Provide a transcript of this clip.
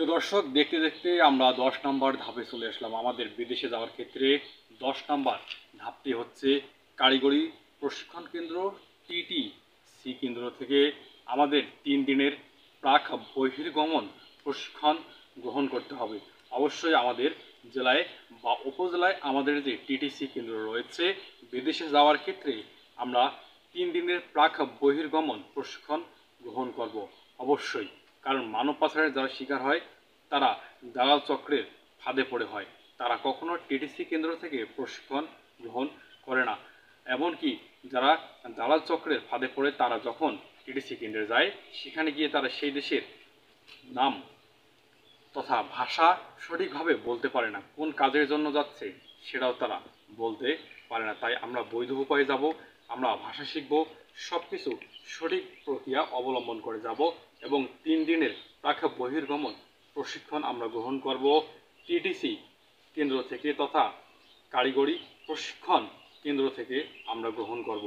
প্রিয় দর্শক, দেখতে দেখতে আমরা 10 নম্বর ধাপে চলে আসলাম। আমাদের বিদেশে যাওয়ার ক্ষেত্রে 10 নম্বর ধাপটি হচ্ছে কারিগরি প্রশিক্ষণ কেন্দ্র TTC কেন্দ্র থেকে আমাদের 3 দিনের প্রাক বহির্গমন প্রশিক্ষণ গ্রহণ করতে হবে। অবশ্যই আমাদের জেলায় বা উপজেলায় আমাদের যে TTC কেন্দ্র রয়েছে, বিদেশে যাওয়ার ক্ষেত্রে আমরা 3 দিনের প্রাক বহির্গমন প্রশিক্ষণ গ্রহণ করব অবশ্যই। কারণ মানব পাচারের যারা শিকার হয় তারা দালাল চক্রের ফাঁদে পড়ে হয়। তারা কখনো TTC কেন্দ্র থেকে প্রশিক্ষণ গ্রহণ করে না। এমনকি যারা দালাল চক্রের ফাঁদে পড়ে তারা যখন TTC কেন্দ্রে যায়, সেখানে গিয়ে তারা সেই দেশের নাম তথা ভাষা সঠিকভাবে বলতে পারে না, কোন কাজের জন্য যাচ্ছে সেটাও তারা বলতে পারে না। তাই আমরা বৈধ উপায়ে যাব, আমরা ভাষা শিখব, সব কিছু সঠিক প্রক্রিয়া অবলম্বন করে যাব এবং 3 দিনের প্রাক বহির্গমন প্রশিক্ষণ আমরা গ্রহণ করব TTC কেন্দ্র থেকে তথা কারিগরি প্রশিক্ষণ কেন্দ্র থেকে আমরা গ্রহণ করব।